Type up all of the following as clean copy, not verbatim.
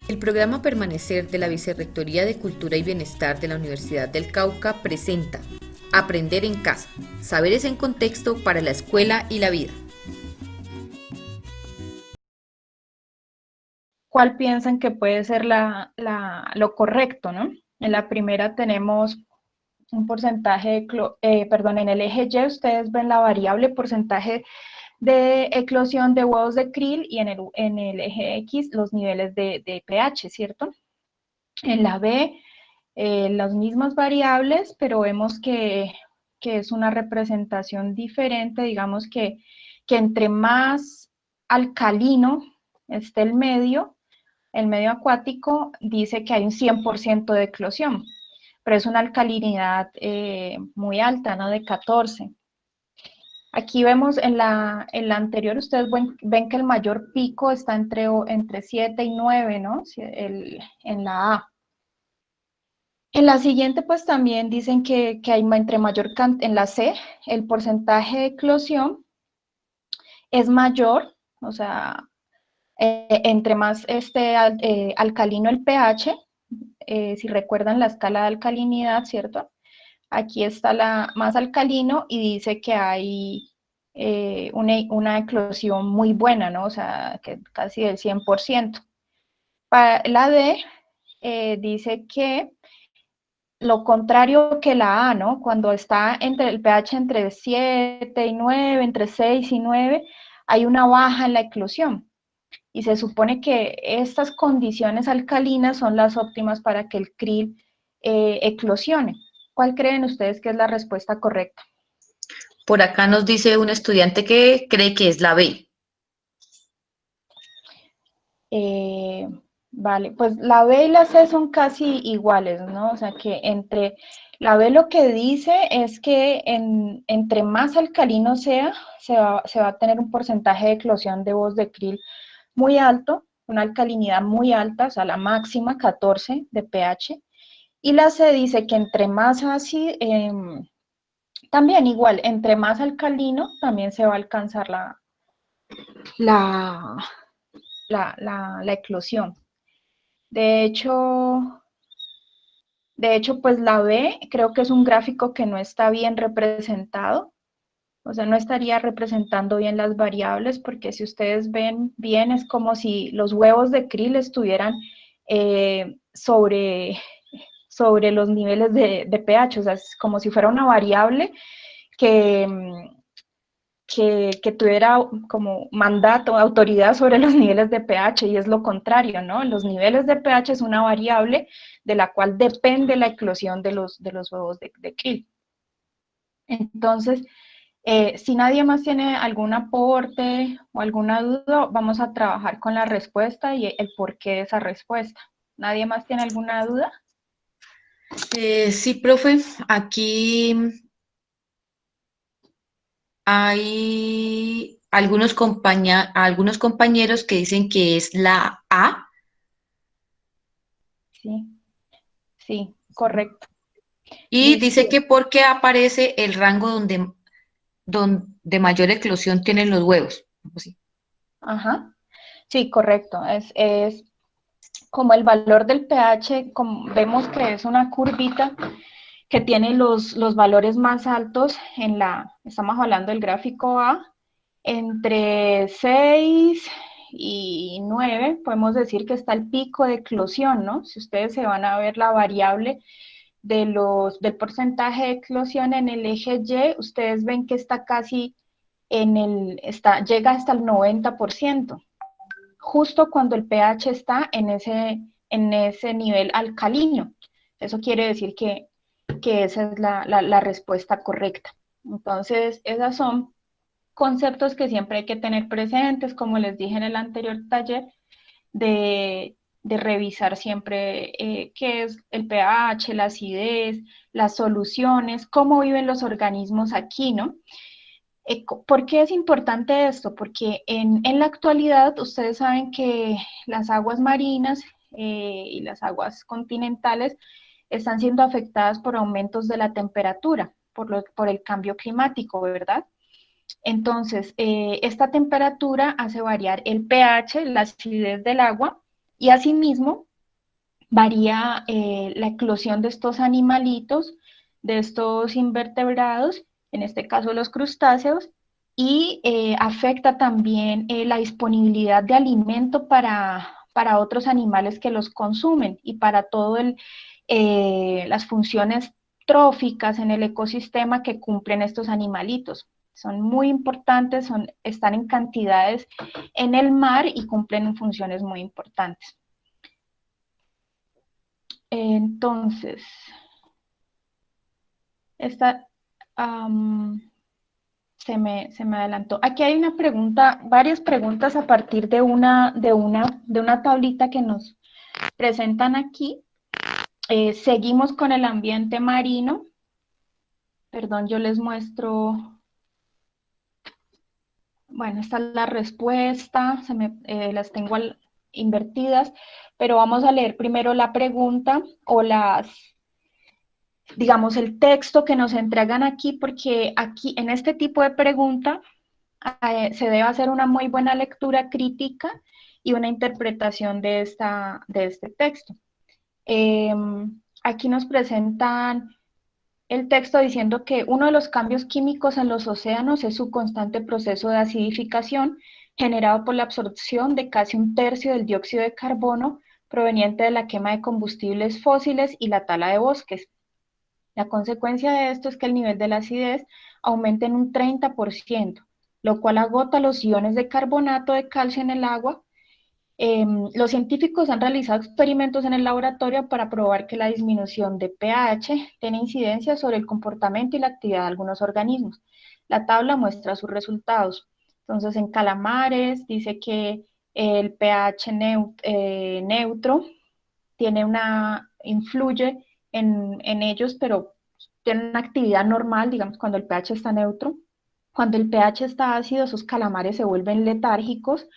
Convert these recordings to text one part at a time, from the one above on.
El programa Permanecer de la Vicerrectoría de Cultura y Bienestar de la Universidad del Cauca presenta Aprender en casa, saberes en contexto para la escuela y la vida. ¿Cuál piensan que puede ser lo correcto, ¿no? En la primera tenemos un porcentaje en el eje Y ustedes ven la variable porcentaje de eclosión de huevos de krill y en el eje X los niveles de pH, ¿cierto? En la B, las mismas variables, pero vemos que es una representación diferente, digamos que entre más alcalino esté el medio acuático dice que hay un 100% de eclosión, pero es una alcalinidad muy alta, ¿no? De 14. Aquí vemos en la anterior, ustedes ven que el mayor pico está entre 7 y 9, ¿no? En la A. En la siguiente, pues también dicen que hay entre mayor en la C, el porcentaje de eclosión es mayor, o sea, entre más alcalino el pH, si recuerdan la escala de alcalinidad, ¿cierto? Aquí está la más alcalino y dice que hay una eclosión muy buena, ¿no? O sea, que casi del 100%. Para la D dice que lo contrario que la A, ¿no? Cuando está entre el pH entre 7 y 9, entre 6 y 9, hay una baja en la eclosión. Y se supone que estas condiciones alcalinas son las óptimas para que el krill eclosione. ¿Cuál creen ustedes que es la respuesta correcta? Por acá nos dice un estudiante que cree que es la B. Eh, vale, pues la B y la C son casi iguales, ¿no? O sea que entre la B lo que dice es que entre más alcalino sea, se va a tener un porcentaje de eclosión de voz de krill muy alto, una alcalinidad muy alta, o sea, la máxima 14 de pH. Y la C dice que entre más así, también igual, entre más alcalino, también se va a alcanzar la, la eclosión. De hecho, pues la B creo que es un gráfico que no está bien representado, o sea, no estaría representando bien las variables, porque si ustedes ven bien, es como si los huevos de krill estuvieran sobre los niveles de pH, o sea, es como si fuera una variable que, que tuviera como mandato, autoridad sobre los niveles de pH, y es lo contrario, ¿no? Los niveles de pH es una variable de la cual depende la eclosión de los huevos de krill. Entonces, si nadie más tiene algún aporte o alguna duda, vamos a trabajar con la respuesta y el porqué de esa respuesta. ¿Nadie más tiene alguna duda? Sí, profe, aquí hay algunos compañeros que dicen que es la A Sí, sí, correcto. y dice Dice, que porque aparece el rango donde mayor eclosión tienen los huevos. Sí. ajá, sí, correcto. Es como el valor del pH, como vemos que es una curvita que tiene los valores más altos estamos hablando del gráfico A, entre 6 y 9, podemos decir que está el pico de eclosión, ¿no? Si ustedes se van a ver la variable del porcentaje de eclosión en el eje Y, ustedes ven que está casi llega hasta el 90%, justo cuando el pH está en ese nivel alcalino. Eso quiere decir que esa es la respuesta correcta. Entonces, esos son conceptos que siempre hay que tener presentes, como les dije en el anterior taller, de revisar siempre qué es el pH, la acidez, las soluciones, cómo viven los organismos aquí, ¿no? ¿Por qué es importante esto? Porque en la actualidad ustedes saben que las aguas marinas y las aguas continentales están siendo afectadas por aumentos de la temperatura, por el cambio climático, ¿verdad? Entonces, esta temperatura hace variar el pH, la acidez del agua, Y asimismo, varía la eclosión de estos animalitos, de estos invertebrados, en este caso los crustáceos, y afecta también la disponibilidad de alimento para otros animales que los consumen y para todo las funciones tróficas en el ecosistema que cumplen estos animalitos. Son muy importantes, están en cantidades en el mar y cumplen funciones muy importantes. Entonces, esta se me adelantó. Aquí hay una pregunta, varias preguntas a partir de una tablita que nos presentan aquí. Seguimos con el ambiente marino. Perdón, yo les muestro. Bueno, esta es la respuesta, las tengo invertidas, pero vamos a leer primero la pregunta o digamos, el texto que nos entregan aquí, porque aquí en este tipo de pregunta se debe hacer una muy buena lectura crítica y una interpretación de este texto. Aquí nos presentan el texto diciendo que uno de los cambios químicos en los océanos es su constante proceso de acidificación generado por la absorción de casi un tercio del dióxido de carbono proveniente de la quema de combustibles fósiles y la tala de bosques. La consecuencia de esto es que el nivel de la acidez aumenta en un 30%, lo cual agota los iones de carbonato de calcio en el agua. Los científicos han realizado experimentos en el laboratorio para probar que la disminución de pH tiene incidencia sobre el comportamiento y la actividad de algunos organismos. La tabla muestra sus resultados. Entonces, en calamares dice que el pH neutro influye en ellos, pero tienen una actividad normal, digamos, cuando el pH está neutro. Cuando el pH está ácido, esos calamares se vuelven letárgicos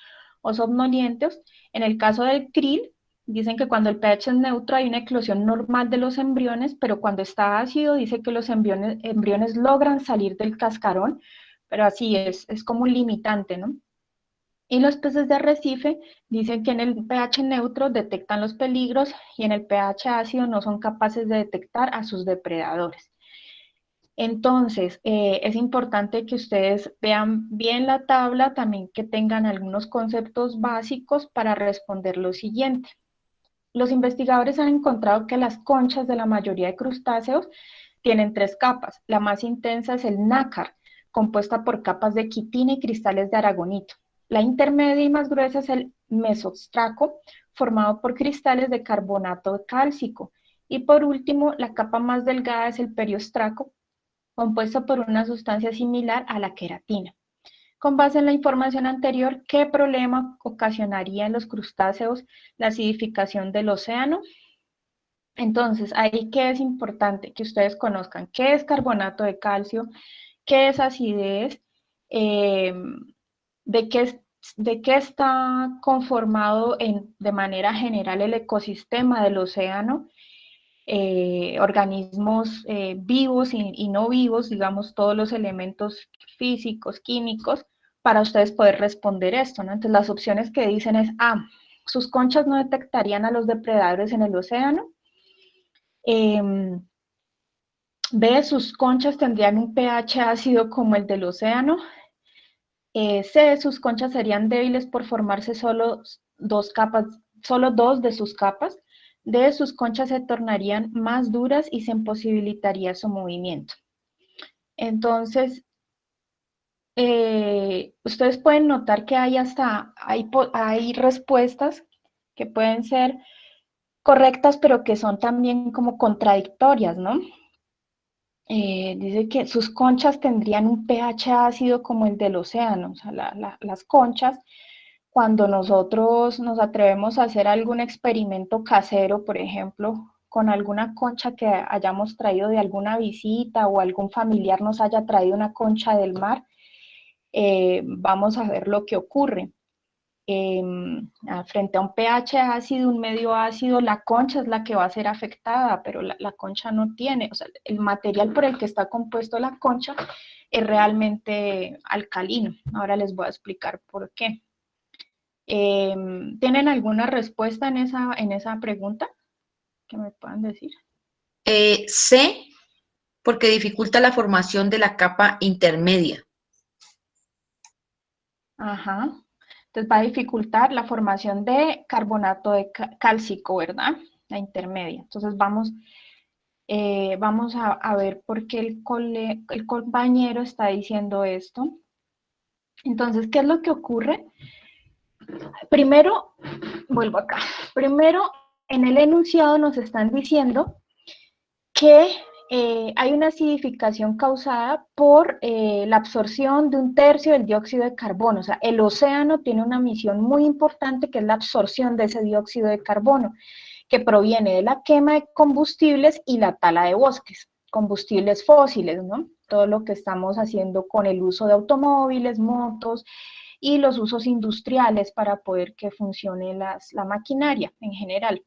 o somnolientos. En el caso del krill, dicen que cuando el pH es neutro hay una eclosión normal de los embriones, pero cuando está ácido dice que los embriones logran salir del cascarón, pero así es como un limitante, ¿no? Y los peces de arrecife dicen que en el pH neutro detectan los peligros y en el pH ácido no son capaces de detectar a sus depredadores. Entonces, es importante que ustedes vean bien la tabla, también que tengan algunos conceptos básicos para responder lo siguiente. Los investigadores han encontrado que las conchas de la mayoría de crustáceos tienen 3 capas. La más intensa es el nácar, compuesta por capas de quitina y cristales de aragonito. La intermedia y más gruesa es el mesostraco, formado por cristales de carbonato cálcico. Y por último, la capa más delgada es el periostraco, compuesto por una sustancia similar a la queratina. Con base en la información anterior, ¿qué problema ocasionaría en los crustáceos la acidificación del océano? Entonces, ahí que es importante que ustedes conozcan qué es carbonato de calcio, qué es acidez, de qué está conformado de manera general el ecosistema del océano, organismos vivos y no vivos, digamos, todos los elementos físicos, químicos, para ustedes poder responder esto, ¿no? Entonces, las opciones que dicen es A, sus conchas no detectarían a los depredadores en el océano. B, sus conchas tendrían un pH ácido como el del océano. C, sus conchas serían débiles por formarse solo dos de sus capas. D, sus conchas se tornarían más duras y se imposibilitaría su movimiento. Entonces, ustedes pueden notar que hay respuestas que pueden ser correctas, pero que son también como contradictorias, ¿no? Dice que sus conchas tendrían un pH ácido como el del océano, o sea, las conchas, cuando nosotros nos atrevemos a hacer algún experimento casero, por ejemplo, con alguna concha que hayamos traído de alguna visita o algún familiar nos haya traído una concha del mar, vamos a ver lo que ocurre. Frente a un pH ácido, un medio ácido, la concha es la que va a ser afectada, pero la concha no tiene, o sea, el material por el que está compuesto la concha es realmente alcalino. Ahora les voy a explicar por qué. ¿Tienen alguna respuesta en esa pregunta que me puedan decir? C, porque dificulta la formación de la capa intermedia. Ajá. Entonces va a dificultar la formación de carbonato de cálcico, ¿verdad? La intermedia. Entonces vamos a ver por qué el compañero está diciendo esto. Entonces, ¿qué es lo que ocurre? Primero, vuelvo acá. Primero, en el enunciado nos están diciendo que hay una acidificación causada por la absorción de 1/3 del dióxido de carbono. O sea, el océano tiene una misión muy importante que es la absorción de ese dióxido de carbono, que proviene de la quema de combustibles y la tala de bosques, combustibles fósiles, ¿no? Todo lo que estamos haciendo con el uso de automóviles, motos y los usos industriales para poder que funcione la maquinaria en general.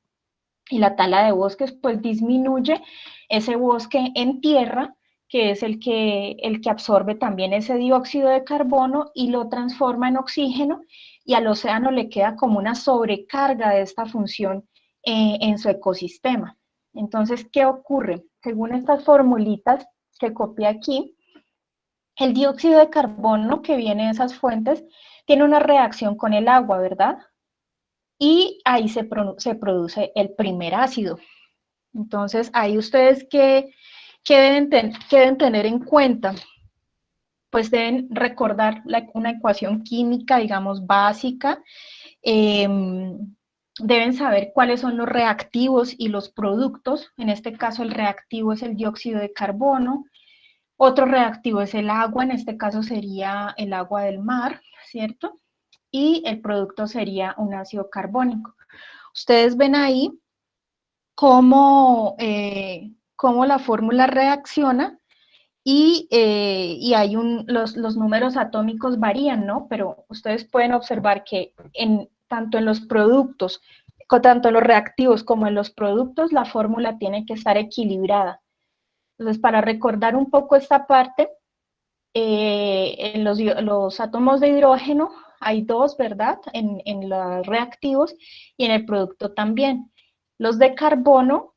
Y la tala de bosques pues disminuye ese bosque en tierra, que es el que absorbe también ese dióxido de carbono y lo transforma en oxígeno, y al océano le queda como una sobrecarga de esta función en su ecosistema. Entonces, ¿qué ocurre? Según estas formulitas que copié aquí, el dióxido de carbono que viene de esas fuentes tiene una reacción con el agua, ¿verdad? Y ahí se produce el primer ácido. Entonces, ahí ustedes ¿qué deben tener en cuenta? Pues deben recordar una ecuación química, digamos, básica. Deben saber cuáles son los reactivos y los productos. En este caso, el reactivo es el dióxido de carbono. Otro reactivo es el agua, en este caso sería el agua del mar, ¿cierto? Y el producto sería un ácido carbónico. Ustedes ven ahí cómo la fórmula reacciona y hay los números atómicos varían, ¿no? Pero ustedes pueden observar que tanto en los productos, tanto en los reactivos como en los productos, la fórmula tiene que estar equilibrada. Entonces, para recordar un poco esta parte, en los átomos de hidrógeno hay 2, ¿verdad? En los reactivos y en el producto también. Los de carbono,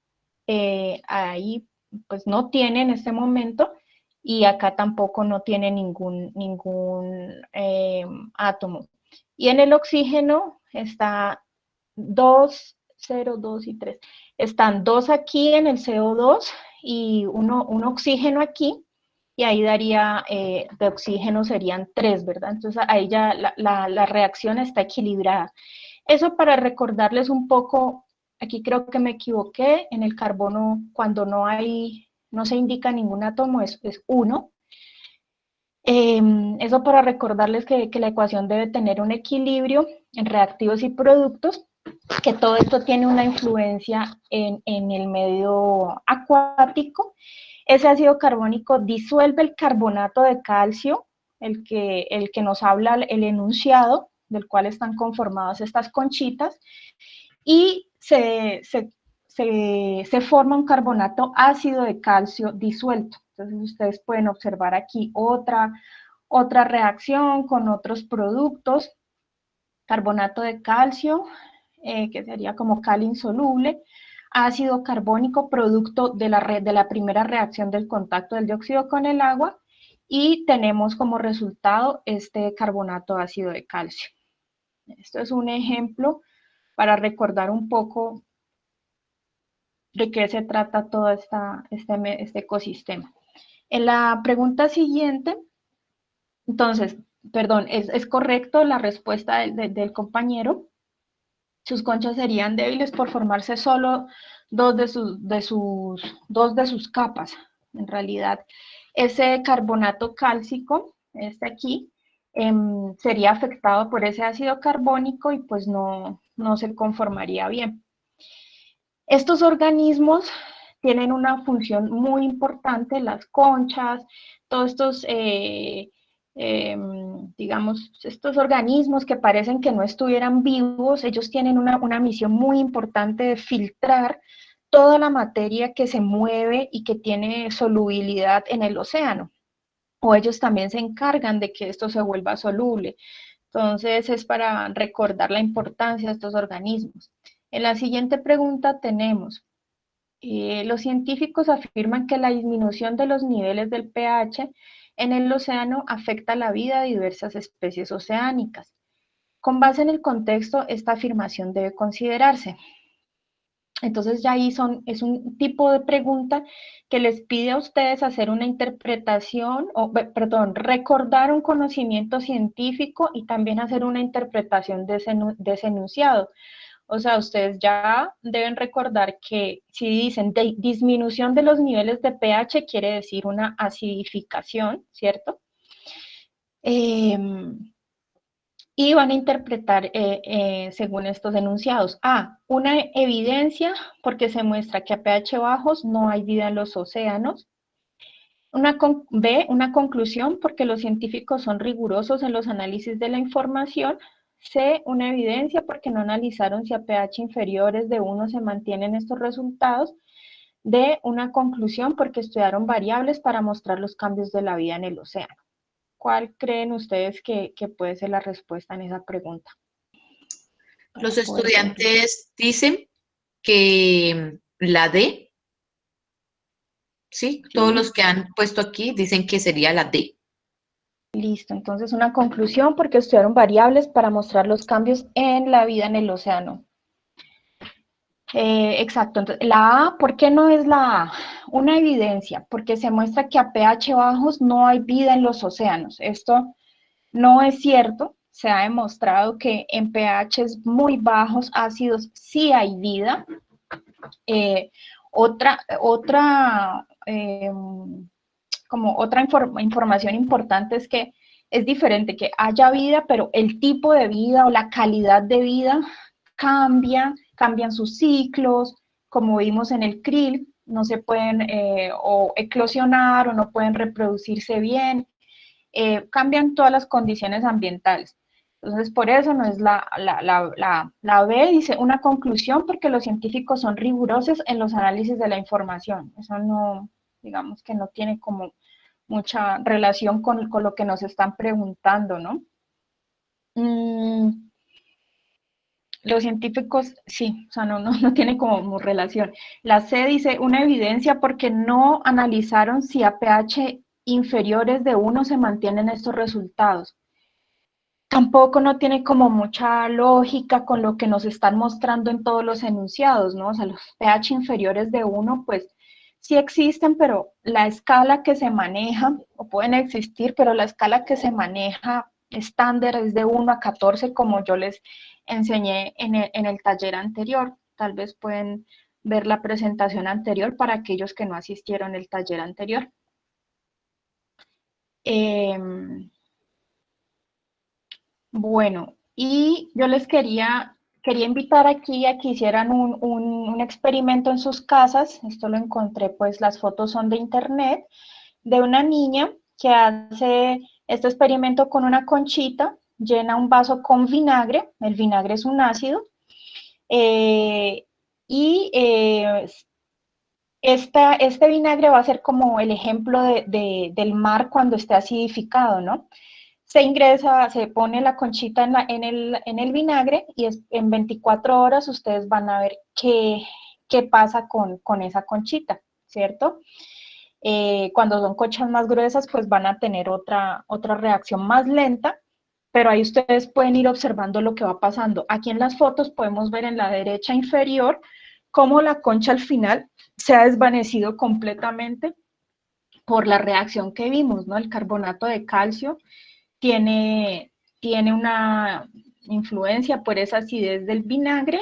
ahí pues no tiene en este momento, y acá tampoco no tiene ningún átomo. Y en el oxígeno está 2, 0, 2 y 3. Están 2 aquí en el CO2 y un oxígeno aquí, y ahí daría, de oxígeno serían 3, ¿verdad? Entonces ahí ya la reacción está equilibrada. Eso para recordarles un poco, aquí creo que me equivoqué, en el carbono cuando no se indica ningún átomo es 1. Eso para recordarles que la ecuación debe tener un equilibrio en reactivos y productos, que todo esto tiene una influencia en el medio acuático. Ese ácido carbónico disuelve el carbonato de calcio, el que nos habla el enunciado, del cual están conformadas estas conchitas, y se forma un carbonato ácido de calcio disuelto. Entonces ustedes pueden observar aquí otra reacción con otros productos, carbonato de calcio, que sería como cal insoluble, ácido carbónico producto de la primera reacción del contacto del dióxido con el agua, y tenemos como resultado este carbonato ácido de calcio. Esto es un ejemplo para recordar un poco de qué se trata todo este ecosistema. En la pregunta siguiente, entonces, perdón, es correcto la respuesta del compañero. Sus conchas serían débiles por formarse solo dos de sus capas. En realidad, ese carbonato cálcico, este aquí, sería afectado por ese ácido carbónico y pues no se conformaría bien. Estos organismos tienen una función muy importante, las conchas, todos estos, digamos, estos organismos que parecen que no estuvieran vivos, ellos tienen una misión muy importante de filtrar toda la materia que se mueve y que tiene solubilidad en el océano, o ellos también se encargan de que esto se vuelva soluble. Entonces es para recordar la importancia de estos organismos. En la siguiente pregunta tenemos, los científicos afirman que la disminución de los niveles del pH en el océano afecta la vida de diversas especies oceánicas. Con base en el contexto, esta afirmación debe considerarse. Entonces ya ahí es un tipo de pregunta que les pide a ustedes hacer una interpretación, recordar un conocimiento científico y también hacer una interpretación de ese enunciado. O sea, ustedes ya deben recordar que si dicen disminución de los niveles de pH, quiere decir una acidificación, ¿cierto? Y van a interpretar según estos enunciados. A, una evidencia porque se muestra que a pH bajos no hay vida en los océanos. B, una conclusión porque los científicos son rigurosos en los análisis de la información. C, una evidencia porque no analizaron si a pH inferiores de 1 se mantienen estos resultados. D, una conclusión porque estudiaron variables para mostrar los cambios de la vida en el océano. ¿Cuál creen ustedes que puede ser la respuesta en esa pregunta? Los estudiantes dicen que la D, ¿sí? Todos los que han puesto aquí dicen que sería la D. Listo, entonces una conclusión porque estudiaron variables para mostrar los cambios en la vida en el océano. Exacto, entonces, la A, ¿por qué no es la A? Una evidencia, porque se muestra que a pH bajos no hay vida en los océanos. Esto no es cierto, se ha demostrado que en pHs muy bajos, ácidos, sí hay vida. Otra información importante es que es diferente que haya vida, pero el tipo de vida o la calidad de vida cambian sus ciclos, como vimos en el krill, no se pueden o eclosionar o no pueden reproducirse bien, cambian todas las condiciones ambientales. Entonces, por eso no es la B, dice una conclusión, porque los científicos son rigurosos en los análisis de la información. Eso no, digamos que no tiene como mucha relación con lo que nos están preguntando, ¿no? Los científicos, sí, o sea, no tiene como relación. La C dice una evidencia porque no analizaron si a pH inferiores de 1 se mantienen estos resultados. Tampoco no tiene como mucha lógica con lo que nos están mostrando en todos los enunciados, ¿no? O sea, los pH inferiores de 1, pues sí existen, pero la escala que se maneja, o pueden existir, pero la escala que se maneja estándar es de 1 a 14, como yo les enseñé en el taller anterior. Tal vez pueden ver la presentación anterior para aquellos que no asistieron al taller anterior. Bueno, y yo les quería invitar aquí a que hicieran un experimento en sus casas. Esto lo encontré, pues las fotos son de internet, de una niña que hace este experimento con una conchita, llena un vaso con vinagre, el vinagre es un ácido, este vinagre va a ser como el ejemplo del mar cuando esté acidificado, ¿no? Se ingresa, se pone la conchita en el vinagre y en 24 horas ustedes van a ver qué pasa con esa conchita, ¿cierto? Cuando son conchas más gruesas, pues van a tener otra reacción más lenta, pero ahí ustedes pueden ir observando lo que va pasando. Aquí en las fotos podemos ver en la derecha inferior cómo la concha al final se ha desvanecido completamente por la reacción que vimos, ¿no? El carbonato de calcio tiene una influencia por esa acidez del vinagre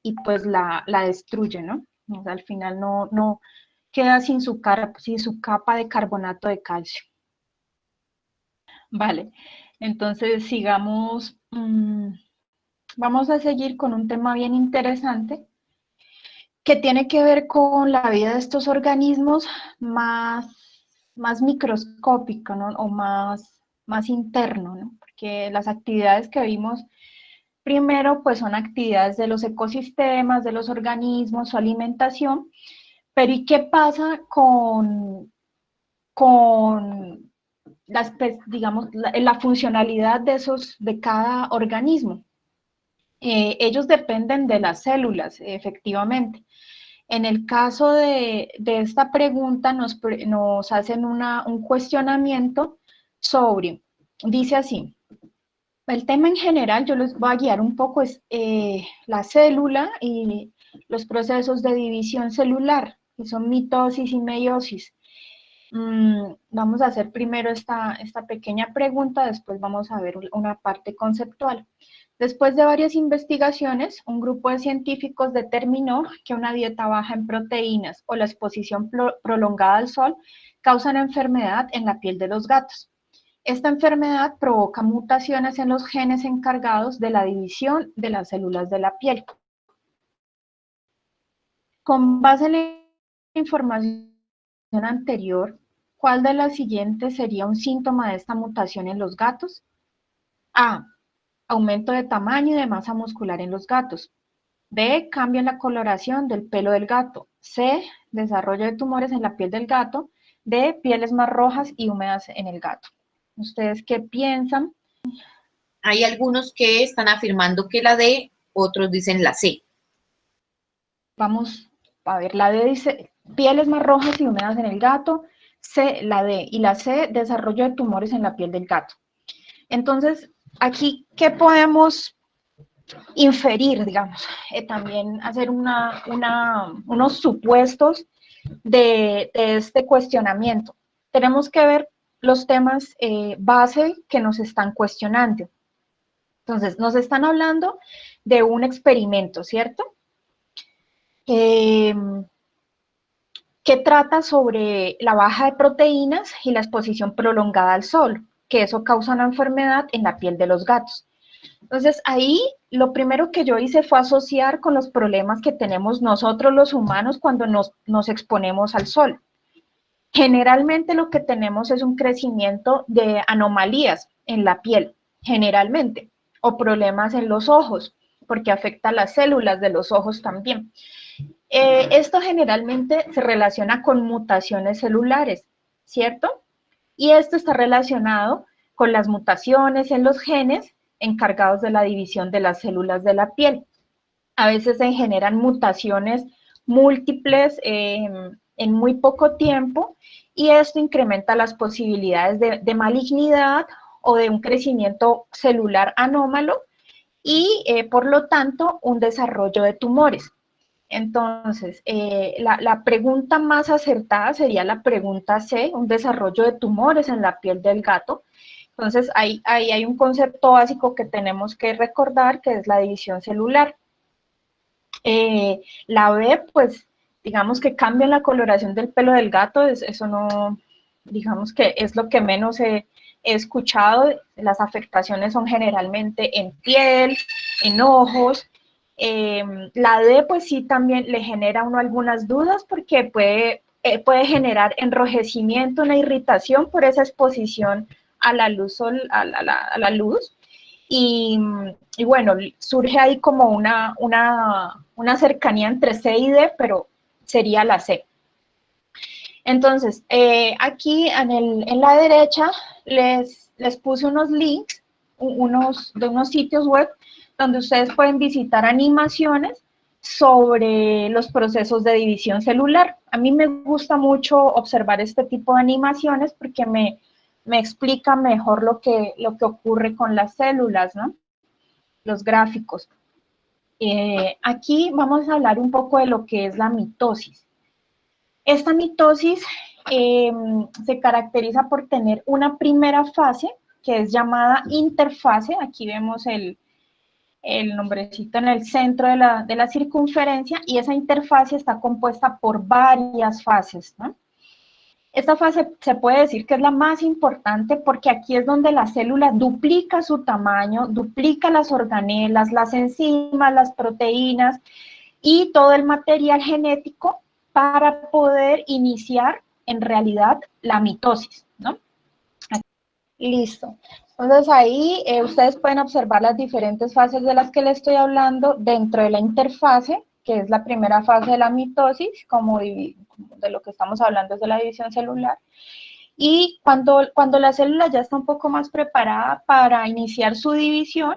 y pues la destruye, ¿no? O sea, al final no queda sin su capa de carbonato de calcio. Vale, entonces sigamos. Vamos a seguir con un tema bien interesante que tiene que ver con la vida de estos organismos más microscópico, ¿no? O más interno, ¿no? Porque las actividades que vimos primero, pues son actividades de los ecosistemas, de los organismos, su alimentación, pero ¿y qué pasa con digamos, la funcionalidad de cada organismo. Ellos dependen de las células, efectivamente. En el caso de esta pregunta nos hacen un cuestionamiento sobre, dice así, el tema en general, yo les voy a guiar un poco, es la célula y los procesos de división celular, que son mitosis y meiosis. Vamos a hacer primero esta pequeña pregunta, después vamos a ver una parte conceptual. Después de varias investigaciones, un grupo de científicos determinó que una dieta baja en proteínas o la exposición prolongada al sol causan enfermedad en la piel de los gatos. Esta enfermedad provoca mutaciones en los genes encargados de la división de las células de la piel. Con base en la información anterior, ¿cuál de las siguientes sería un síntoma de esta mutación en los gatos? A. Aumento de tamaño y de masa muscular en los gatos. B. Cambio en la coloración del pelo del gato. C. Desarrollo de tumores en la piel del gato. D. Pieles más rojas y húmedas en el gato. ¿Ustedes qué piensan? Hay algunos que están afirmando que la D, otros dicen la C. Vamos a ver, la D dice pieles más rojas y húmedas en el gato. C, la D. Y la C, desarrollo de tumores en la piel del gato. Entonces, aquí, ¿qué podemos inferir, digamos? También hacer unos supuestos de este cuestionamiento. Tenemos que ver los temas base que nos están cuestionando. Entonces, nos están hablando de un experimento, ¿cierto? Que trata sobre la baja de proteínas y la exposición prolongada al sol, que eso causa una enfermedad en la piel de los gatos. Entonces, ahí lo primero que yo hice fue asociar con los problemas que tenemos nosotros los humanos cuando nos exponemos al sol. Generalmente lo que tenemos es un crecimiento de anomalías en la piel, generalmente, o problemas en los ojos, porque afecta a las células de los ojos también. Esto generalmente se relaciona con mutaciones celulares, ¿cierto? Y esto está relacionado con las mutaciones en los genes encargados de la división de las células de la piel. A veces se generan mutaciones múltiples en muy poco tiempo y esto incrementa las posibilidades de malignidad o de un crecimiento celular anómalo y por lo tanto un desarrollo de tumores. Entonces, la pregunta más acertada sería la pregunta C, un desarrollo de tumores en la piel del gato. Entonces, ahí hay un concepto básico que tenemos que recordar, que es la división celular. La B, pues, digamos que cambia la coloración del pelo del gato, eso no, digamos que es lo que menos he escuchado. Las afectaciones son generalmente en piel, en ojos. La D, pues sí, también le genera a uno algunas dudas porque puede generar enrojecimiento, una irritación por esa exposición a la luz, a la luz. Y bueno, surge ahí como una cercanía entre C y D, pero sería la C. Entonces, aquí en la derecha les puse unos links de unos sitios web donde ustedes pueden visitar animaciones sobre los procesos de división celular. A mí me gusta mucho observar este tipo de animaciones porque me explica mejor lo que ocurre con las células, ¿no? Los gráficos. Aquí vamos a hablar un poco de lo que es la mitosis. Esta mitosis se caracteriza por tener una primera fase que es llamada interfase. Aquí vemos el nombrecito en el centro de la circunferencia y esa interfase está compuesta por varias fases, ¿no? Esta fase se puede decir que es la más importante porque aquí es donde la célula duplica su tamaño, duplica las organelas, las enzimas, las proteínas y todo el material genético para poder iniciar en realidad la mitosis, ¿no? Listo. Entonces ahí ustedes pueden observar las diferentes fases de las que les estoy hablando dentro de la interfase, que es la primera fase de la mitosis, como de lo que estamos hablando es de la división celular. Y cuando la célula ya está un poco más preparada para iniciar su división,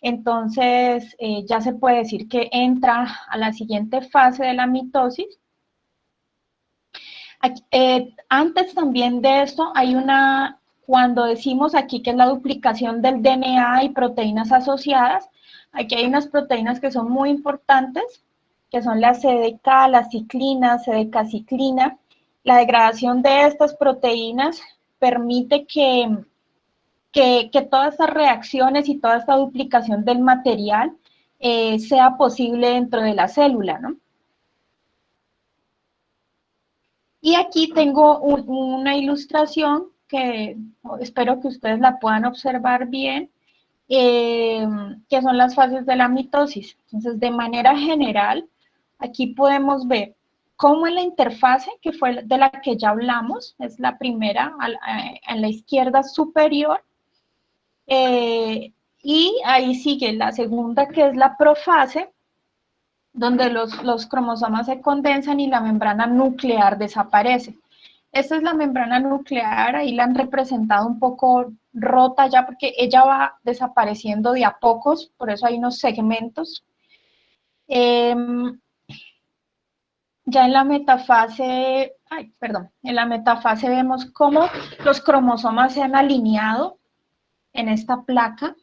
entonces ya se puede decir que entra a la siguiente fase de la mitosis. Aquí, antes también de esto hay cuando decimos aquí que es la duplicación del DNA y proteínas asociadas, aquí hay unas proteínas que son muy importantes, que son la CDK, la ciclina, CDK-ciclina. La degradación de estas proteínas permite que todas estas reacciones y toda esta duplicación del material sea posible dentro de la célula, ¿no? Y aquí tengo una ilustración que espero que ustedes la puedan observar bien, que son las fases de la mitosis. Entonces, de manera general, aquí podemos ver cómo en la interfase, que fue de la que ya hablamos, es la primera en la izquierda superior, y ahí sigue la segunda, que es la profase, donde los cromosomas se condensan y la membrana nuclear desaparece. Esta es la membrana nuclear, ahí la han representado un poco rota ya, porque ella va desapareciendo de a pocos, por eso hay unos segmentos. Ya en la metafase, en la metafase vemos cómo los cromosomas se han alineado en esta placa.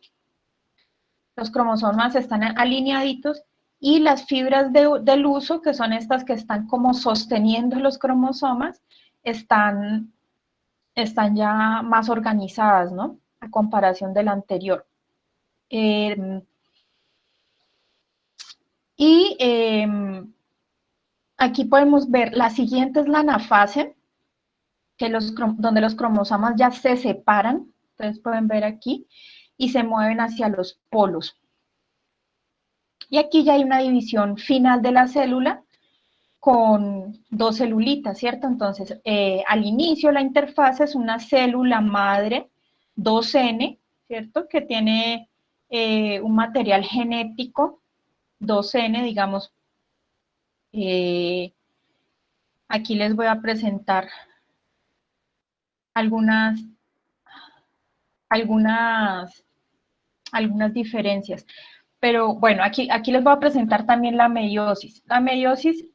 Los cromosomas están alineaditos y las fibras del uso, que son estas que están como sosteniendo los cromosomas, están ya más organizadas, ¿no? A comparación de la anterior. Aquí podemos ver, la siguiente es la anafase, donde los cromosomas ya se separan, ustedes pueden ver aquí, y se mueven hacia los polos. Y aquí ya hay una división final de la célula con dos celulitas, ¿cierto? Entonces, al inicio la interfase es una célula madre 2N, ¿cierto? Que tiene un material genético 2N, digamos. Aquí les voy a presentar algunas diferencias. Pero bueno, aquí les voy a presentar también la meiosis. La meiosis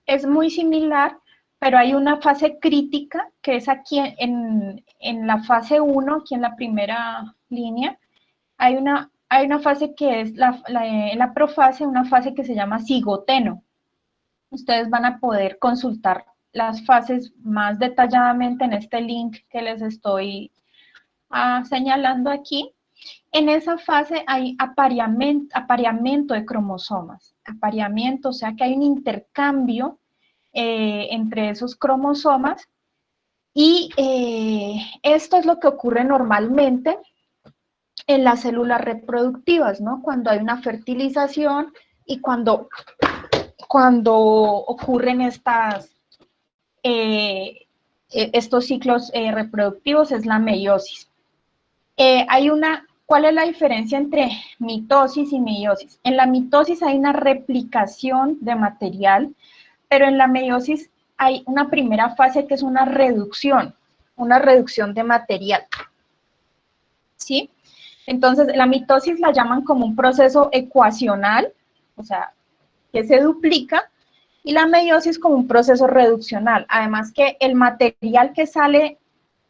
es muy similar, pero hay una fase crítica, que es aquí en la fase 1, aquí en la primera línea, hay una fase que es la profase, una fase que se llama cigoteno. Ustedes van a poder consultar las fases más detalladamente en este link que les estoy señalando aquí. En esa fase hay apareamiento de cromosomas. Apareamiento, o sea que hay un intercambio entre esos cromosomas, y esto es lo que ocurre normalmente en las células reproductivas, ¿no? Cuando hay una fertilización y cuando ocurren estos ciclos reproductivos, es la meiosis. ¿Cuál es la diferencia entre mitosis y meiosis? En la mitosis hay una replicación de material, pero en la meiosis hay una primera fase que es una reducción de material, ¿sí? Entonces, la mitosis la llaman como un proceso ecuacional, o sea, que se duplica, y la meiosis como un proceso reduccional. Además que el material que sale,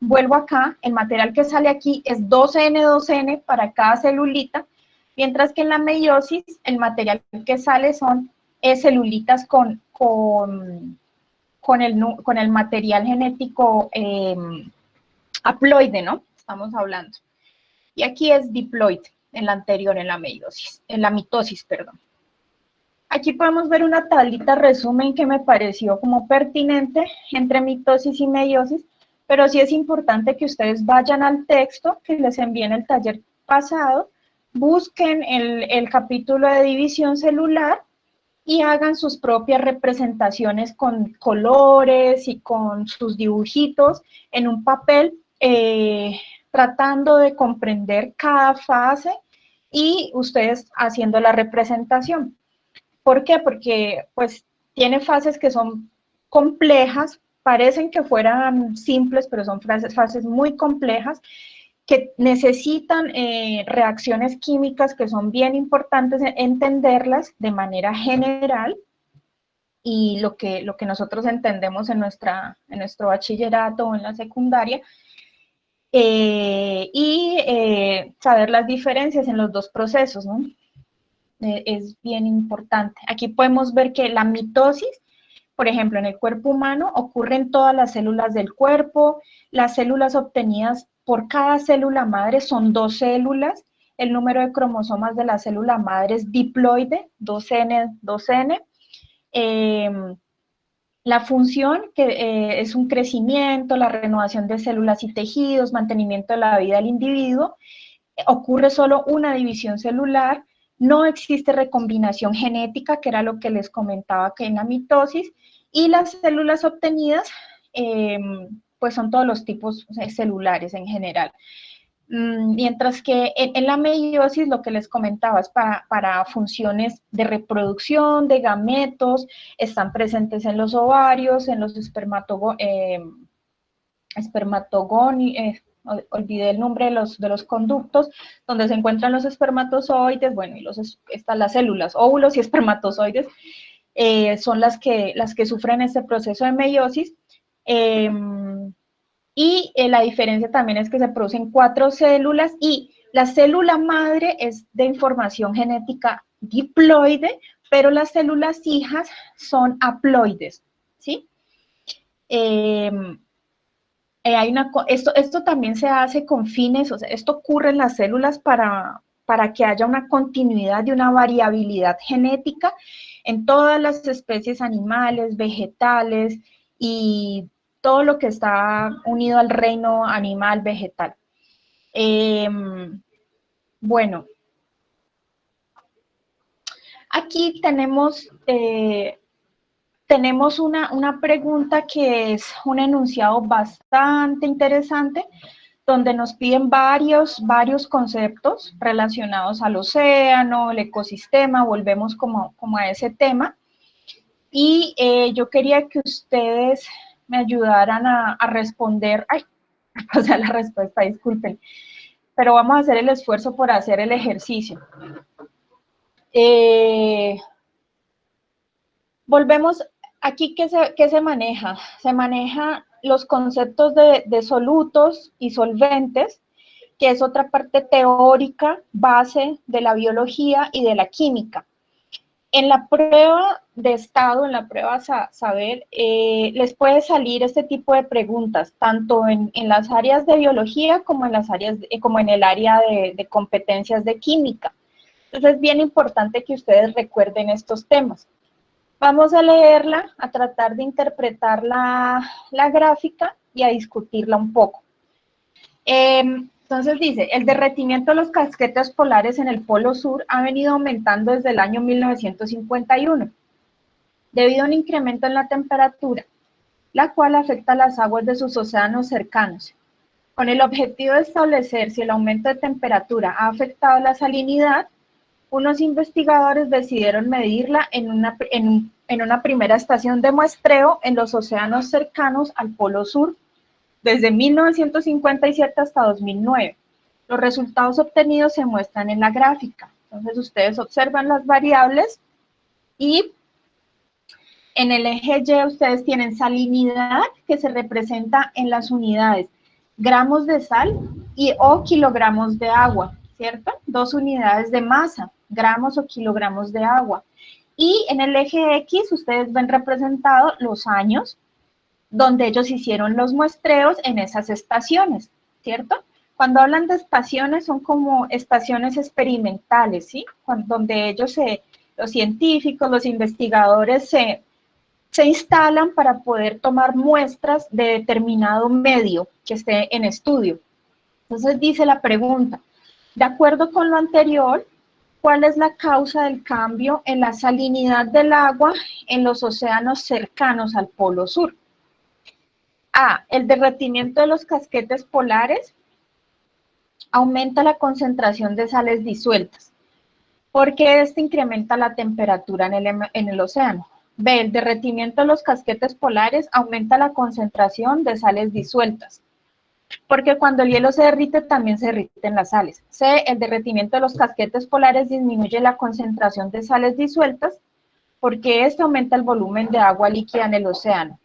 vuelvo acá, el material que sale aquí es 2N, 2N para cada celulita, mientras que en la meiosis el material que sale son celulitas con el material genético haploide, ¿no? Estamos hablando. Y aquí es diploide, en la anterior, en la mitosis, perdón. Aquí podemos ver una tablita resumen que me pareció como pertinente entre mitosis y meiosis, pero sí es importante que ustedes vayan al texto que les envié en el taller pasado, busquen el capítulo de división celular y hagan sus propias representaciones con colores y con sus dibujitos en un papel, tratando de comprender cada fase y ustedes haciendo la representación. ¿Por qué? Porque pues tiene fases que son complejas parecen que fueran simples, pero son fases muy complejas que necesitan reacciones químicas que son bien importantes entenderlas de manera general, y lo que nosotros entendemos en nuestro bachillerato o en la secundaria, saber las diferencias en los dos procesos, ¿no? Es bien importante. Aquí podemos ver que la mitosis, por ejemplo, en el cuerpo humano ocurre en todas las células del cuerpo. Las células obtenidas por cada célula madre son 2 células. El número de cromosomas de la célula madre es diploide, 2N, 2N. La función, que es un crecimiento, la renovación de células y tejidos, mantenimiento de la vida del individuo, ocurre solo una división celular, no existe recombinación genética, que era lo que les comentaba que en la mitosis, y las células obtenidas, pues son todos los tipos celulares en general. Mientras que en la meiosis, lo que les comentaba es para funciones de reproducción, de gametos, están presentes en los ovarios, en los olvidé el nombre de los conductos, donde se encuentran los espermatozoides, bueno, y están las células, óvulos y espermatozoides, son las que sufren este proceso de meiosis. Y la diferencia también es que se producen 4 células y la célula madre es de información genética diploide, pero las células hijas son haploides, ¿sí? Esto también se hace con fines, o sea, esto ocurre en las células para que haya una continuidad y una variabilidad genética en todas las especies animales, vegetales y todo lo que está unido al reino animal, vegetal. Bueno, aquí tenemos una pregunta que es un enunciado bastante interesante, donde nos piden varios conceptos relacionados al océano, el ecosistema, volvemos como a ese tema. Y yo quería que ustedes me ayudaran a responder. Ay, o sea, la respuesta, disculpen. Pero vamos a hacer el esfuerzo por hacer el ejercicio. Volvemos aquí, ¿qué se maneja? Se maneja los conceptos de solutos y solventes, que es otra parte teórica, base de la biología y de la química. En la prueba de estado, en la prueba saber, les puede salir este tipo de preguntas, tanto en las áreas de biología como en el área de competencias de química. Entonces es bien importante que ustedes recuerden estos temas. Vamos a leerla, a tratar de interpretar la gráfica y a discutirla un poco. Entonces dice, el derretimiento de los casquetes polares en el Polo Sur ha venido aumentando desde el año 1951, debido a un incremento en la temperatura, la cual afecta a las aguas de sus océanos cercanos. Con el objetivo de establecer si el aumento de temperatura ha afectado la salinidad, unos investigadores decidieron medirla en una primera estación de muestreo en los océanos cercanos al Polo Sur, desde 1957 hasta 2009. Los resultados obtenidos se muestran en la gráfica. Entonces, ustedes observan las variables y en el eje Y ustedes tienen salinidad, que se representa en las unidades gramos de sal o kilogramos de agua, ¿cierto? 2 unidades de masa, gramos o kilogramos de agua. Y en el eje X ustedes ven representados los años donde ellos hicieron los muestreos en esas estaciones, ¿cierto? Cuando hablan de estaciones, son como estaciones experimentales, ¿sí? Donde ellos, los científicos, los investigadores se instalan para poder tomar muestras de determinado medio que esté en estudio. Entonces dice la pregunta, de acuerdo con lo anterior, ¿cuál es la causa del cambio en la salinidad del agua en los océanos cercanos al Polo Sur? A, el derretimiento de los casquetes polares aumenta la concentración de sales disueltas. ¿Por qué este incrementa la temperatura en el océano? B, el derretimiento de los casquetes polares aumenta la concentración de sales disueltas, porque cuando el hielo se derrite también se derriten las sales. C, el derretimiento de los casquetes polares disminuye la concentración de sales disueltas, porque esto aumenta el volumen de agua líquida en el océano.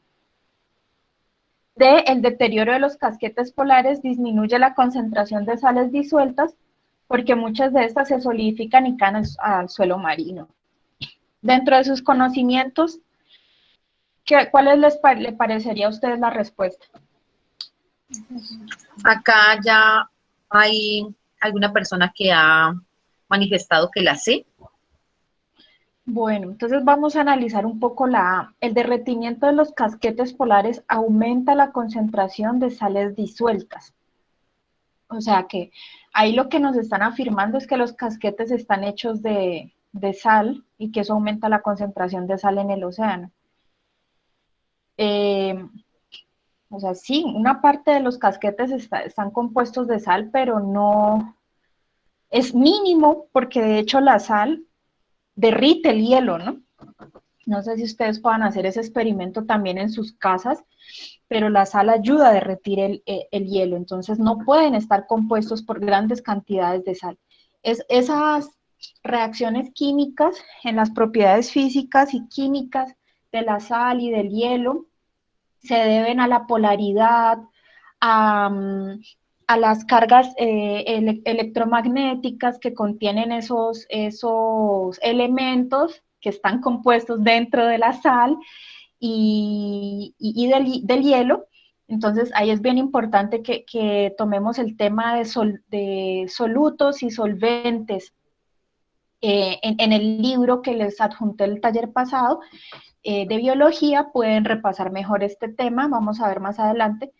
D, el deterioro de los casquetes polares disminuye la concentración de sales disueltas, porque muchas de estas se solidifican y caen al suelo marino. Dentro de sus conocimientos, ¿cuáles le parecería a ustedes la respuesta? Acá ya hay alguna persona que ha manifestado que la sé. Bueno, entonces vamos a analizar un poco la A. El derretimiento de los casquetes polares aumenta la concentración de sales disueltas. O sea que ahí lo que nos están afirmando es que los casquetes están hechos de sal y que eso aumenta la concentración de sal en el océano. O sea, sí, una parte de los casquetes están compuestos de sal, pero no es mínimo porque de hecho la sal derrite el hielo, ¿no? No sé si ustedes puedan hacer ese experimento también en sus casas, pero la sal ayuda a derretir el hielo, entonces no pueden estar compuestos por grandes cantidades de sal. Esas reacciones químicas en las propiedades físicas y químicas de la sal y del hielo se deben a la polaridad, a las cargas electromagnéticas que contienen esos elementos que están compuestos dentro de la sal y del hielo. Entonces, ahí es bien importante que tomemos el tema de solutos y solventes. En el libro que les adjunté el taller pasado de biología pueden repasar mejor este tema, vamos a ver más adelante.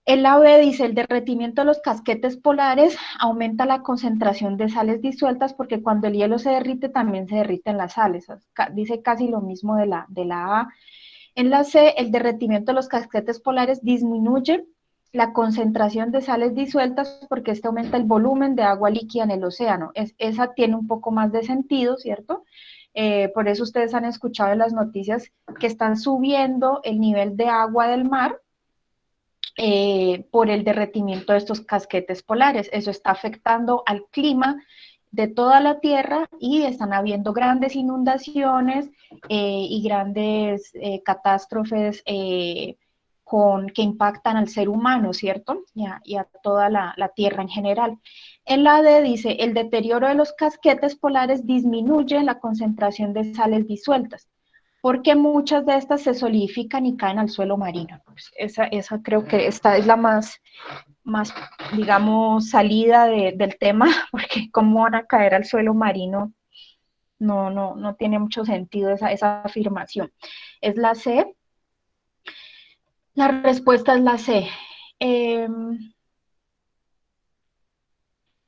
El AB dice, el derretimiento de los casquetes polares aumenta la concentración de sales disueltas porque cuando el hielo se derrite también se derriten las sales. Dice casi lo mismo de la A. En la C, el derretimiento de los casquetes polares disminuye la concentración de sales disueltas porque este aumenta el volumen de agua líquida en el océano. Esa tiene un poco más de sentido, ¿cierto? Por eso ustedes han escuchado en las noticias que están subiendo el nivel de agua del mar por el derretimiento de estos casquetes polares. Eso está afectando al clima de toda la Tierra y están habiendo grandes inundaciones y grandes catástrofes que impactan al ser humano, ¿cierto? Y a toda la Tierra en general. En la D dice, el deterioro de los casquetes polares disminuye la concentración de sales disueltas, porque muchas de estas se solidifican y caen al suelo marino. Pues esa creo que esta es la más digamos, salida del tema, porque cómo van a caer al suelo marino, no tiene mucho sentido esa afirmación. Es la C. La respuesta es la C.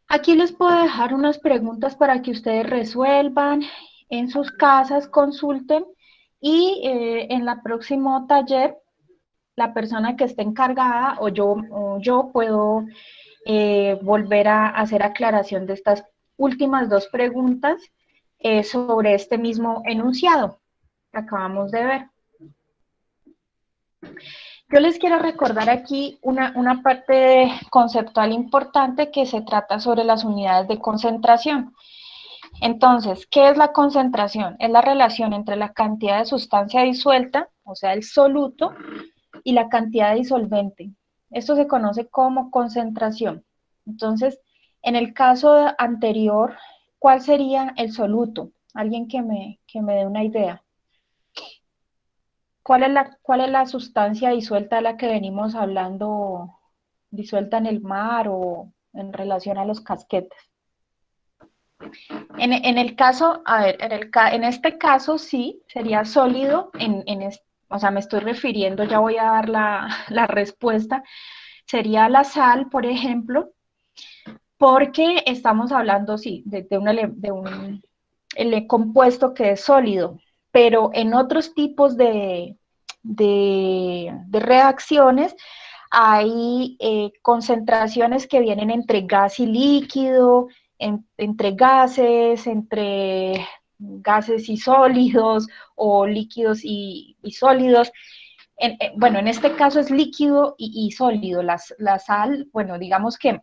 Aquí les puedo dejar unas preguntas para que ustedes resuelvan en sus casas, consulten, y en el próximo taller, la persona que esté encargada o yo puedo volver a hacer aclaración de estas últimas dos preguntas sobre este mismo enunciado que acabamos de ver. Yo les quiero recordar aquí una parte conceptual importante que se trata sobre las unidades de concentración. Entonces, ¿qué es la concentración? Es la relación entre la cantidad de sustancia disuelta, o sea, el soluto, y la cantidad de disolvente. Esto se conoce como concentración. Entonces, en el caso anterior, ¿cuál sería el soluto? Alguien que me dé una idea. ¿Cuál es la sustancia disuelta de la que venimos hablando, disuelta en el mar o en relación a los casquetes? En el caso, a ver, en este caso sí, sería sólido, o sea, me estoy refiriendo, ya voy a dar la respuesta, sería la sal, por ejemplo, porque estamos hablando, sí, de un compuesto que es sólido, pero en otros tipos de reacciones hay concentraciones que vienen entre gas y líquido, entre gases, entre gases y sólidos o líquidos y sólidos. Bueno, en este caso es líquido y sólido. La sal, bueno, digamos que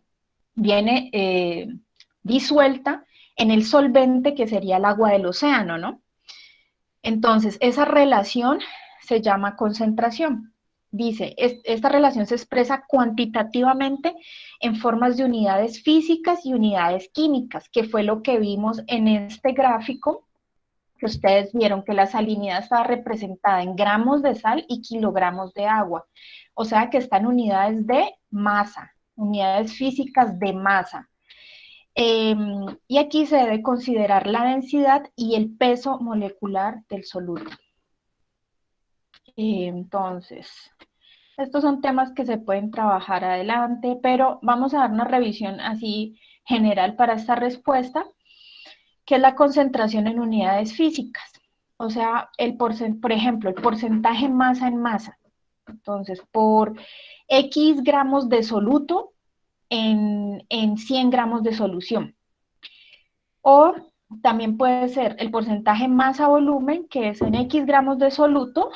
viene disuelta en el solvente que sería el agua del océano, ¿no? Entonces, esa relación se llama concentración. Dice, esta relación se expresa cuantitativamente en formas de unidades físicas y unidades químicas, que fue lo que vimos en este gráfico, que ustedes vieron que la salinidad estaba representada en gramos de sal y kilogramos de agua. O sea que está en unidades de masa, unidades físicas de masa. Y aquí se debe considerar la densidad y el peso molecular del soluto. Entonces, estos son temas que se pueden trabajar adelante, pero vamos a dar una revisión así general para esta respuesta, que es la concentración en unidades físicas. O sea, por ejemplo, el porcentaje masa en masa. Entonces, por X gramos de soluto en 100 gramos de solución. O también puede ser el porcentaje masa-volumen, que es en X gramos de soluto,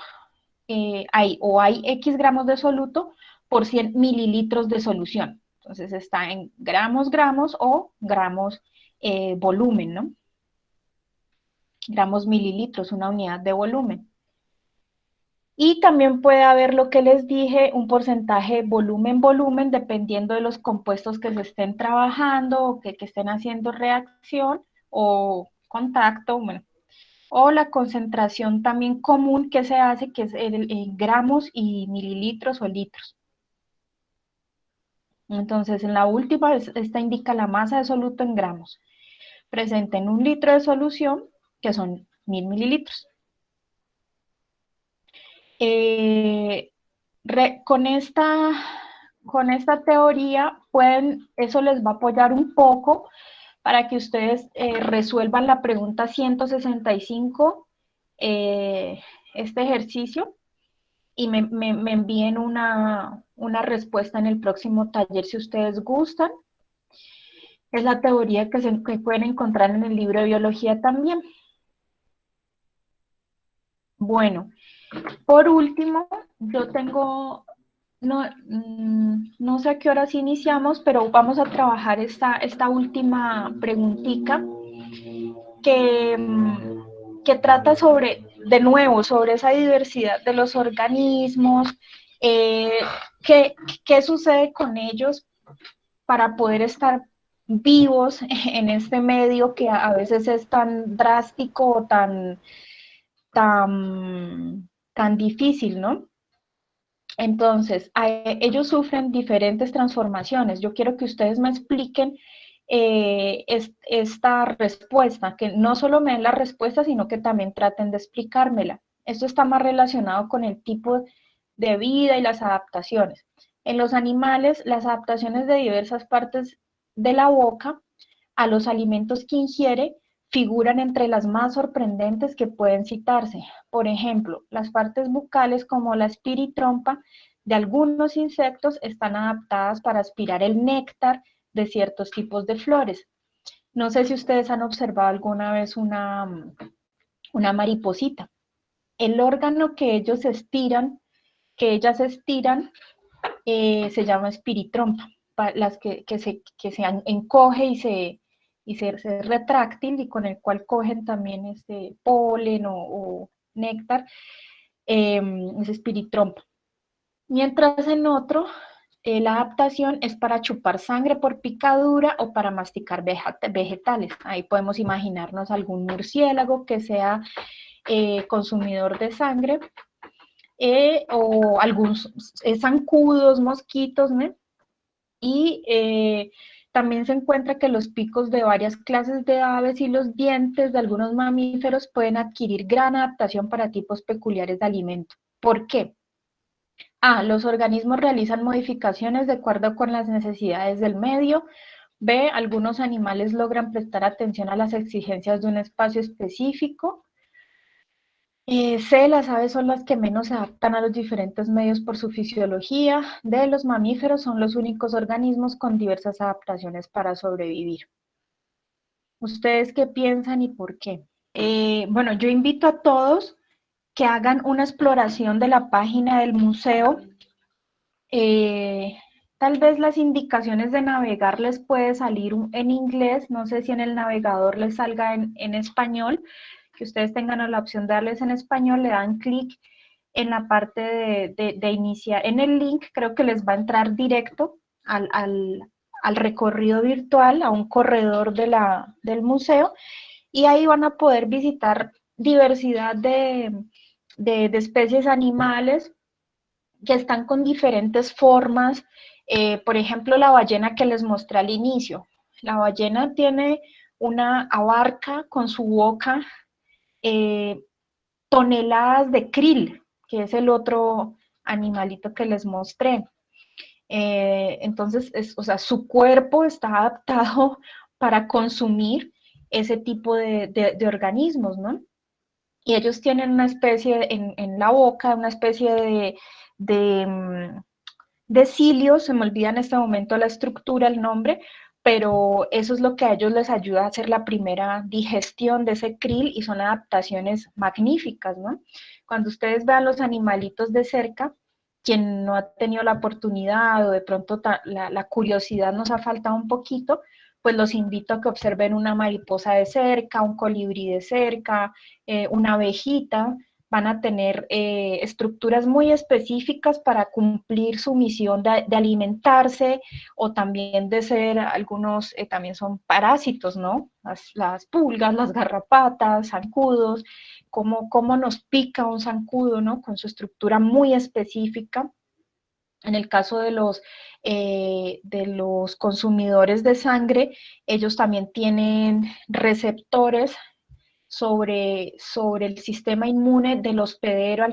hay X gramos de soluto por 100 mililitros de solución. Entonces está en gramos, gramos o gramos volumen, ¿no? Gramos mililitros, una unidad de volumen. Y también puede haber lo que les dije, un porcentaje volumen-volumen, dependiendo de los compuestos que se estén trabajando o que estén haciendo reacción o contacto, bueno, o la concentración también común que se hace, que es en gramos y mililitros o litros. Entonces, en la última, esta indica la masa de soluto en gramos, presente en 1 litro de solución, que son 1000 mililitros. Con esta teoría, eso les va a apoyar un poco para que ustedes resuelvan la pregunta 165, este ejercicio, y me envíen una respuesta en el próximo taller si ustedes gustan. Es la teoría que pueden encontrar en el libro de biología también. Bueno, por último, yo tengo, no sé a qué horas iniciamos, pero vamos a trabajar esta última preguntita que trata de nuevo, sobre esa diversidad de los organismos, qué sucede con ellos para poder estar vivos en este medio que a veces es tan drástico o tan difícil, ¿no? Entonces, ellos sufren diferentes transformaciones. Yo quiero que ustedes me expliquen esta respuesta, que no solo me den la respuesta, sino que también traten de explicármela. Esto está más relacionado con el tipo de vida y las adaptaciones. En los animales, las adaptaciones de diversas partes de la boca a los alimentos que ingiere figuran entre las más sorprendentes que pueden citarse. Por ejemplo, las partes bucales como la espiritrompa de algunos insectos están adaptadas para aspirar el néctar de ciertos tipos de flores. No sé si ustedes han observado alguna vez una mariposita. El órgano que ellas estiran, se llama espiritrompa. Las que se encoge y se retráctil, y con el cual cogen también este polen o néctar, es espiritrompa. Mientras en otro, la adaptación es para chupar sangre por picadura o para masticar vegetales. Ahí podemos imaginarnos algún murciélago que sea consumidor de sangre, o algunos zancudos, mosquitos, ¿no? Y también se encuentra que los picos de varias clases de aves y los dientes de algunos mamíferos pueden adquirir gran adaptación para tipos peculiares de alimento. ¿Por qué? Los organismos realizan modificaciones de acuerdo con las necesidades del medio. B, algunos animales logran prestar atención a las exigencias de un espacio específico. C, las aves son las que menos se adaptan a los diferentes medios por su fisiología. D, los mamíferos son los únicos organismos con diversas adaptaciones para sobrevivir. ¿Ustedes qué piensan y por qué? Bueno, yo invito a todos que hagan una exploración de la página del museo. Tal vez las indicaciones de navegar les puede salir en inglés, no sé si en el navegador les salga en español, que ustedes tengan la opción de darles en español, le dan clic en la parte de iniciar, en el link creo que les va a entrar directo al recorrido virtual, a un corredor del museo, y ahí van a poder visitar diversidad de especies animales que están con diferentes formas. Por ejemplo, la ballena que les mostré al inicio. La ballena tiene abarca con su boca eh, toneladas de krill, que es el otro animalito que les mostré. Entonces, o sea, su cuerpo está adaptado para consumir ese tipo de organismos, ¿no? Y ellos tienen una especie en la boca, una especie de, de cilios, se me olvida en este momento la estructura, el nombre, pero eso es lo que a ellos les ayuda a hacer la primera digestión de ese krill y son adaptaciones magníficas, ¿no? Cuando ustedes vean los animalitos de cerca, quien no ha tenido la oportunidad o de pronto la curiosidad nos ha faltado un poquito, pues los invito a que observen una mariposa de cerca, un colibrí de cerca, una abejita, van a tener estructuras muy específicas para cumplir su misión de alimentarse o también de ser, algunos también son parásitos, ¿no? Las pulgas, las garrapatas, zancudos, cómo nos pica un zancudo, ¿no? Con su estructura muy específica. En el caso de los consumidores de sangre, ellos también tienen receptores sobre el sistema inmune del hospedero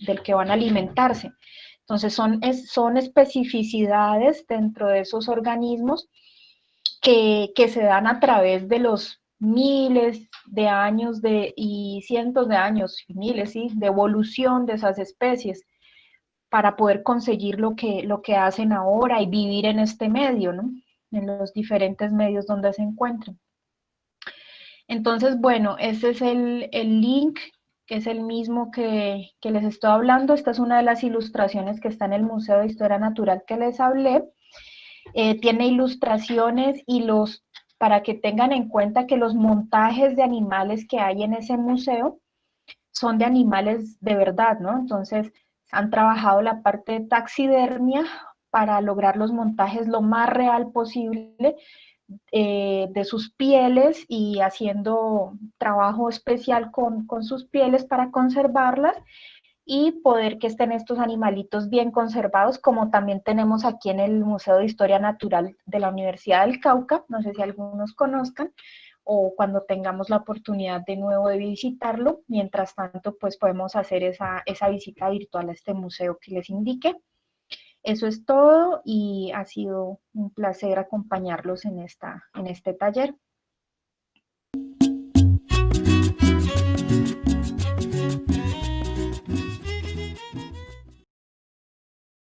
del que van a alimentarse. Entonces son especificidades dentro de esos organismos que se dan a través de los miles de años y cientos de años, miles, ¿sí? De evolución de esas especies para poder conseguir lo que hacen ahora y vivir en este medio, ¿no? En los diferentes medios donde se encuentran. Entonces, bueno, ese es el link, que es el mismo que les estoy hablando. Esta es una de las ilustraciones que está en el Museo de Historia Natural que les hablé. Tiene ilustraciones para que tengan en cuenta que los montajes de animales que hay en ese museo son de animales de verdad, ¿no? Entonces, han trabajado la parte de taxidermia para lograr los montajes lo más real posible de sus pieles y haciendo trabajo especial con sus pieles para conservarlas y poder que estén estos animalitos bien conservados, como también tenemos aquí en el Museo de Historia Natural de la Universidad del Cauca, no sé si algunos conozcan, o cuando tengamos la oportunidad de nuevo de visitarlo. Mientras tanto, pues podemos hacer esa visita virtual a este museo que les indique. Eso es todo y ha sido un placer acompañarlos en este taller.